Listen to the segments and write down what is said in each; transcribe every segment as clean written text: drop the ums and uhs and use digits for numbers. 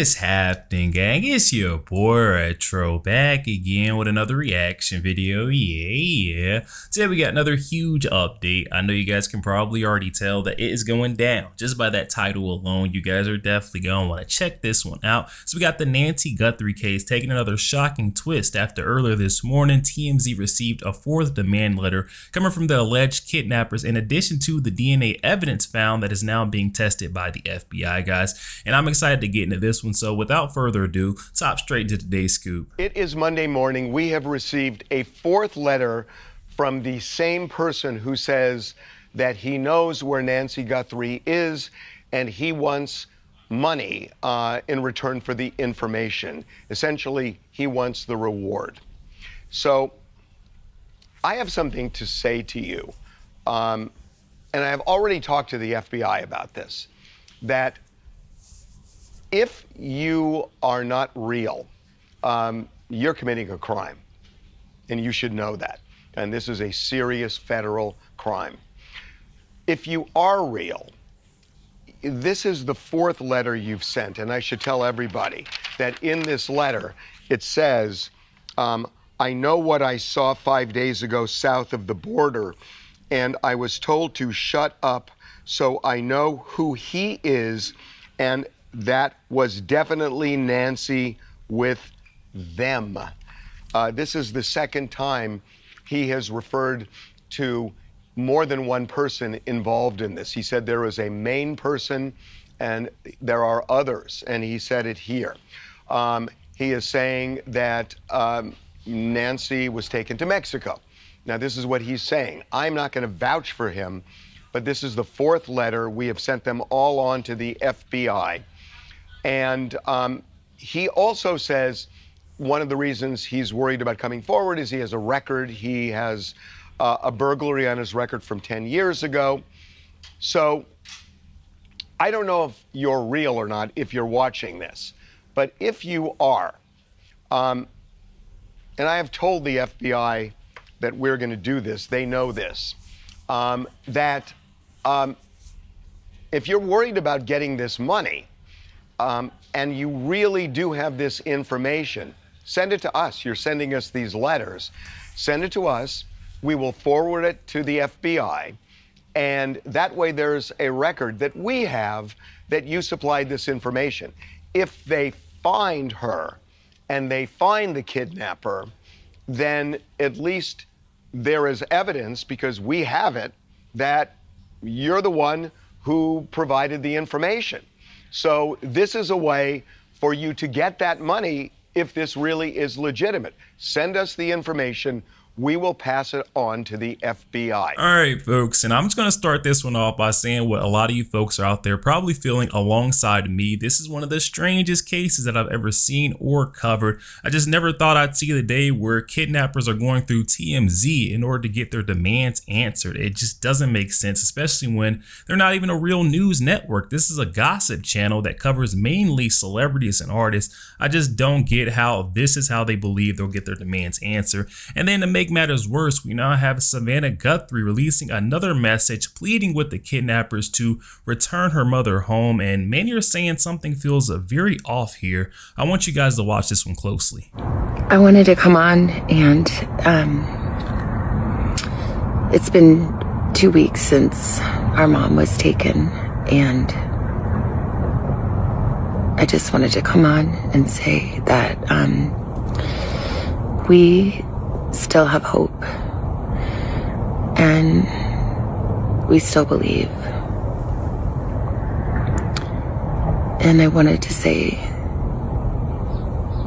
What's happening, gang? It's your boy Retro back again with another reaction video. Yeah. Today we got another huge update. I know you guys can probably already tell that it is going down. Just by that title alone, you guys are definitely going to want to check this one out. So we got the Nancy Guthrie case taking another shocking twist after earlier this morning, TMZ received a fourth demand letter coming from the alleged kidnappers in addition to the DNA evidence found that is now being tested by the FBI, guys. And I'm excited to get into this one, so without further ado, top straight into today's scoop. It is Monday morning. We have received a fourth letter from the same person who says that he knows where Nancy Guthrie is and he wants money in return for the information. Essentially, he wants the reward. So I have something to say to you, and I have already talked to the FBI about this, that if you are not real, you're committing a crime, and you should know that. And this is a serious federal crime. If you are real, this is the fourth letter you've sent, and I should tell everybody that in this letter, it says, I know what I saw 5 days ago south of the border, and I was told to shut up, so I know who he is, and that was definitely Nancy with them. This is the second time he has referred to more than one person involved in this. He said there is a main person and there are others, and he said it here. He is saying that Nancy was taken to Mexico. Now, this is what he's saying. I'm not going to vouch for him, but this is the fourth letter. We have sent them all on to the FBI. And he also says one of the reasons he's worried about coming forward is he has a record. He has a burglary on his record from 10 years ago. So I don't know if you're real or not if you're watching this, but if you are, and I have told the FBI that we're going to do this, they know this, that if you're worried about getting this money, and you really do have this information, send it to us. You're sending us these letters. Send it to us. We will forward it to the FBI. And that way there's a record that we have that you supplied this information. If they find her and they find the kidnapper, then at least there is evidence, because we have it, that you're the one who provided the information. So this is a way for you to get that money if this really is legitimate. Send us the information. We will pass it on to the FBI. All right, folks, and I'm just going to start this one off by saying what a lot of you folks are out there probably feeling alongside me. This is one of the strangest cases that I've ever seen or covered. I just never thought I'd see the day where kidnappers are going through TMZ in order to get their demands answered. It just doesn't make sense, especially when they're not even a real news network. This is a gossip channel that covers mainly celebrities and artists. I just don't get how this is how they believe they'll get their demands answered. And then to make matters worse, we now have Savannah Guthrie releasing another message pleading with the kidnappers to return her mother home, and many are saying something feels very off here. I want you guys to watch this one closely. I wanted to come on, and it's been 2 weeks since our mom was taken, and I just wanted to come on and say that we still have hope, and we still believe. And I wanted to say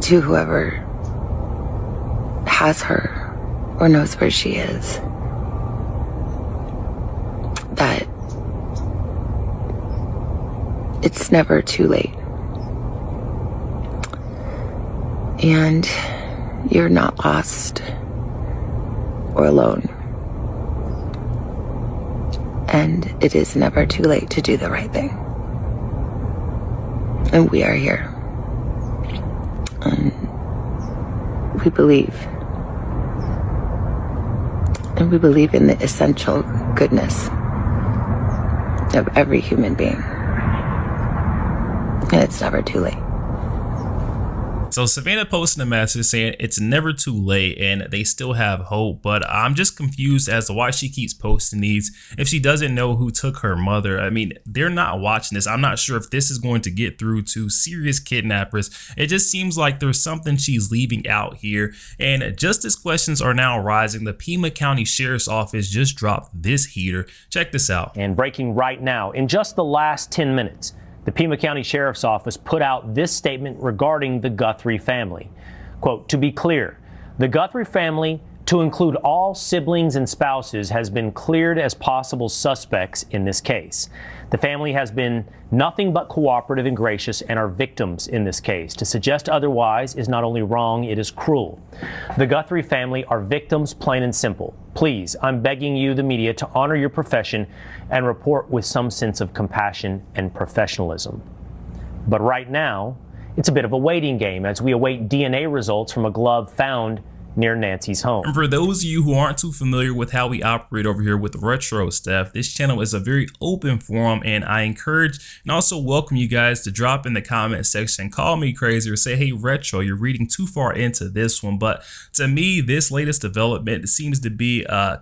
to whoever has her or knows where she is that it's never too late, and you're not lost or alone, and it is never too late to do the right thing. And we are here, and we believe, and we believe in the essential goodness of every human being, and it's never too late. So Savannah posted a message saying it's never too late and they still have hope, but I'm just confused as to why she keeps posting these if she doesn't know who took her mother. I mean, they're not watching this. I'm not sure if this is going to get through to serious kidnappers. It just seems like there's something she's leaving out here, and just as questions are now rising, the Pima County Sheriff's Office just dropped this heater. Check this out. And breaking right now, in just the last 10 minutes, the Pima County Sheriff's Office put out this statement regarding the Guthrie family. Quote, "To be clear, the Guthrie family, to include all siblings and spouses, has been cleared as possible suspects in this case. The family has been nothing but cooperative and gracious and are victims in this case. To suggest otherwise is not only wrong, it is cruel. The Guthrie family are victims, plain and simple. Please, I'm begging you, the media, to honor your profession and report with some sense of compassion and professionalism." But right now, it's a bit of a waiting game as we await DNA results from a glove found near Nancy's home. And for those of you who aren't too familiar with how we operate over here with RetroStef, this channel is a very open forum, and I encourage and also welcome you guys to drop in the comment section, call me crazy, or say, hey Retro, you're reading too far into this one. But to me, this latest development seems to be a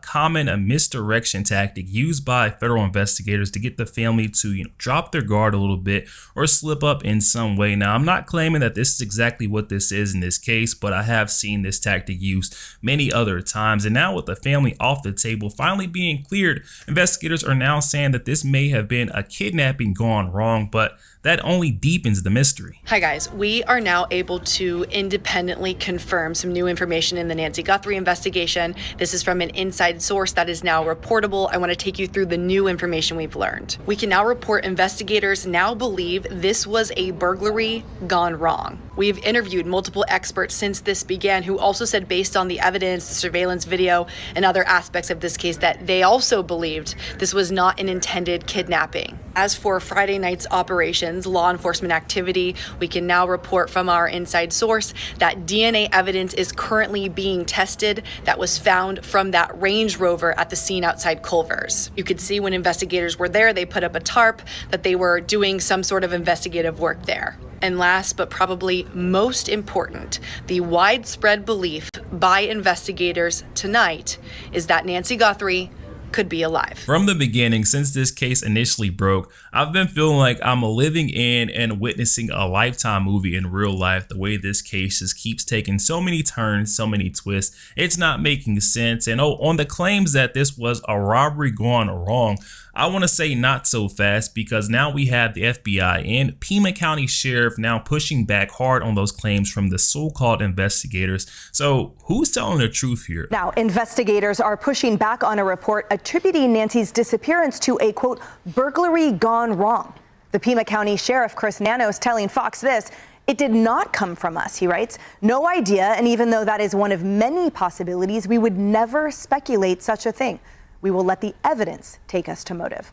misdirection tactic used by federal investigators to get the family to drop their guard a little bit or slip up in some way. Now, I'm not claiming that this is exactly what this is in this case, but I have seen this tactic used many other times. And now with the family off the table, finally being cleared, investigators are now saying that this may have been a kidnapping gone wrong, but that only deepens the mystery. Hi guys, we are now able to independently confirm some new information in the Nancy Guthrie investigation. This is from an inside source that is now reportable. I want to take you through the new information we've learned. We can now report investigators now believe this was a burglary gone wrong. We've interviewed multiple experts since this began who also said, based on the evidence, the surveillance video, and other aspects of this case, that they also believed this was not an intended kidnapping. As for Friday night's operations, law enforcement activity, we can now report from our inside source that DNA evidence is currently being tested that was found from that Range Rover at the scene outside Culver's. You could see when investigators were there, they put up a tarp that they were doing some sort of investigative work there. And last but probably most important, the widespread belief by investigators tonight is that Nancy Guthrie could be alive. From the beginning, since this case initially broke, I've been feeling like I'm living in and witnessing a Lifetime movie in real life. The way this case just keeps taking so many turns, so many twists, it's not making sense. And on the claims that this was a robbery gone wrong, I want to say not so fast, because now we have the FBI and Pima County Sheriff now pushing back hard on those claims from the so-called investigators. So who's telling the truth here? Now, investigators are pushing back on a report attributing Nancy's disappearance to a, quote, burglary gone wrong. The Pima County Sheriff, Chris Nanos, telling Fox this: "It did not come from us," he writes. "No idea, and even though that is one of many possibilities, we would never speculate such a thing. We will let the evidence take us to motive."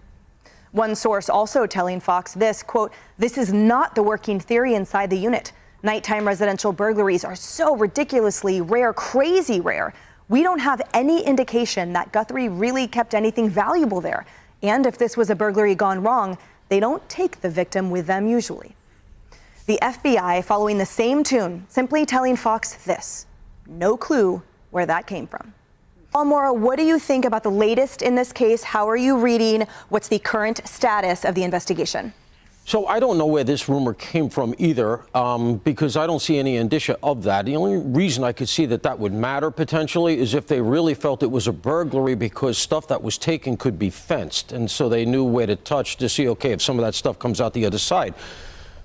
One source also telling Fox this, quote, "This is not the working theory inside the unit. Nighttime residential burglaries are so ridiculously rare, crazy rare. We don't have any indication that Guthrie really kept anything valuable there. And if this was a burglary gone wrong, they don't take the victim with them usually." The FBI, following the same tune, simply telling Fox this: "No clue where that came from." Almora, what do you think about the latest in this case? How are you reading? What's the current status of the investigation? So I don't know where this rumor came from either, because I don't see any indicia of that. The only reason I could see that that would matter potentially is if they really felt it was a burglary because stuff that was taken could be fenced. And so they knew where to touch to see, okay, if some of that stuff comes out the other side.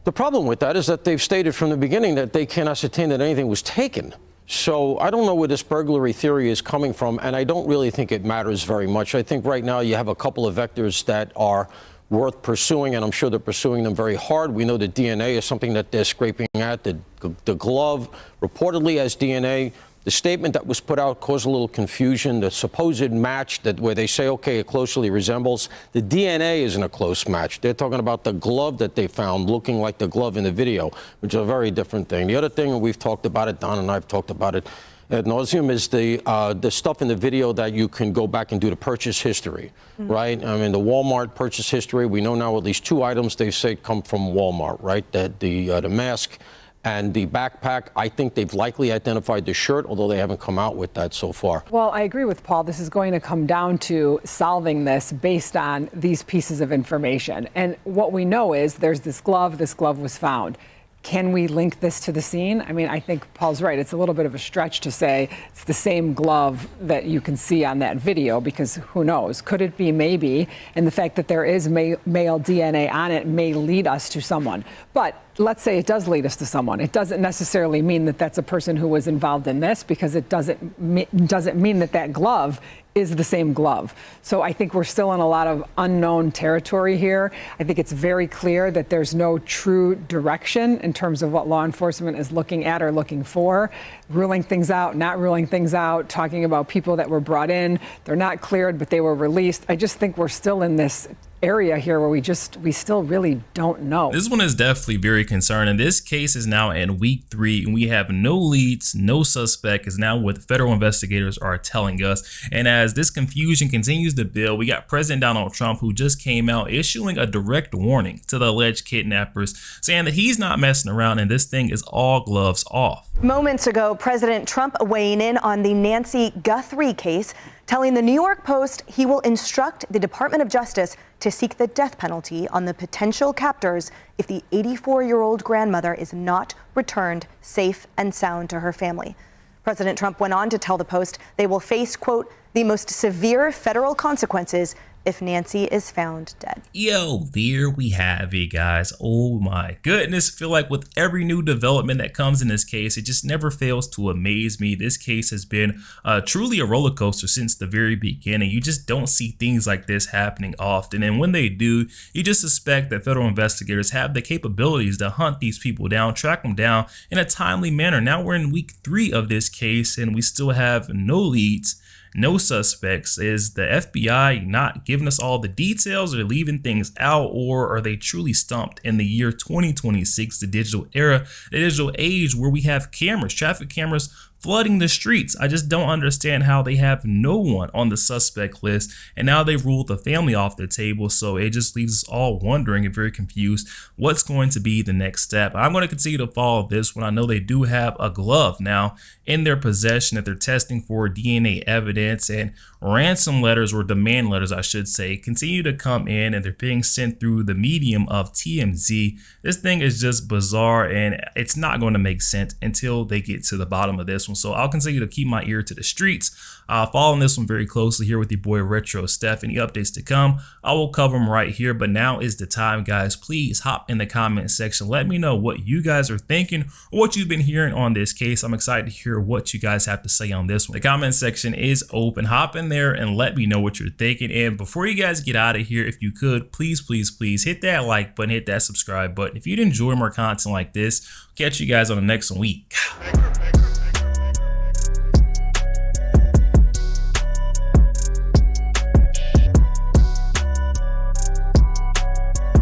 The problem with that is that they've stated from the beginning that they can't ascertain that anything was taken. So I don't know where this burglary theory is coming from, and I don't really think it matters very much. I think right now you have a couple of vectors that are worth pursuing, and I'm sure they're pursuing them very hard. We know that DNA is something that they're scraping at. The glove reportedly has DNA. The statement that was put out caused a little confusion. The supposed match where they say, okay, it closely resembles, the DNA isn't a close match. They're talking about the glove that they found looking like the glove in the video, which is a very different thing. The other thing, and we've talked about it, Don and I have talked about it ad nauseum, is the stuff in the video that you can go back and do the purchase history, right? I mean, the Walmart purchase history, we know now at least 2 items they say come from Walmart, right? That the mask And the backpack, I think they've likely identified the shirt, although they haven't come out with that so far. Well, I agree with Paul. This is going to come down to solving this based on these pieces of information. And what we know is there's this glove was found. Can we link this to the scene? I mean, I think Paul's right. It's a little bit of a stretch to say it's the same glove that you can see on that video, because who knows? Could it be? Maybe. And the fact that there is male DNA on it may lead us to someone. But let's say it does lead us to someone. It doesn't necessarily mean that that's a person who was involved in this, because it doesn't mean that that glove is the same glove. So I think we're still in a lot of unknown territory here. I think it's very clear that there's no true direction in terms of what law enforcement is looking at or looking for, ruling things out, not ruling things out, talking about people that were brought in. They're not cleared, but they were released. I just think we're still in this area here where we still really don't know. This one is definitely very concerning. This case is now in week 3 and we have no leads, no suspect is now what federal investigators are telling us. And as this confusion continues to build, we got President Donald Trump, who just came out issuing a direct warning to the alleged kidnappers, saying that he's not messing around and this thing is all gloves off. Moments ago, President Trump weighing in on the Nancy Guthrie case, telling the New York Post he will instruct the Department of Justice to seek the death penalty on the potential captors if the 84-year-old grandmother is not returned safe and sound to her family. President Trump went on to tell the Post they will face, quote, the most severe federal consequences if Nancy is found dead. Yo, there we have it, guys. Oh my goodness. I feel like with every new development that comes in this case, it just never fails to amaze me. This case has been truly a roller coaster since the very beginning. You just don't see things like this happening often. And when they do, you just suspect that federal investigators have the capabilities to hunt these people down, track them down in a timely manner. Now we're in week 3 of this case and we still have no leads, no suspects. Is the FBI not giving us all the details, or leaving things out, or are they truly stumped in the year 2026, the digital era, the digital age, where we have cameras, traffic cameras flooding the streets? I just don't understand how they have no one on the suspect list, and now they've ruled the family off the table. So it just leaves us all wondering and very confused what's going to be the next step. I'm going to continue to follow this one. I know they do have a glove now in their possession that they're testing for DNA evidence, and ransom letters, or demand letters I should say, continue to come in, and they're being sent through the medium of TMZ. This thing is just bizarre, and it's not going to make sense until they get to the bottom of this one. So I'll continue to keep my ear to the streets, following this one very closely here with your boy RetroStef. Any updates to come, I will cover them right here. But now is the time, guys. Please hop in the comment section. Let me know what you guys are thinking or what you've been hearing on this case. I'm excited to hear what you guys have to say on this one. The comment section is open. Hop in there and let me know what you're thinking. And before you guys get out of here, if you could, please hit that like button, hit that subscribe button. If you'd enjoy more content like this, catch you guys on the next week.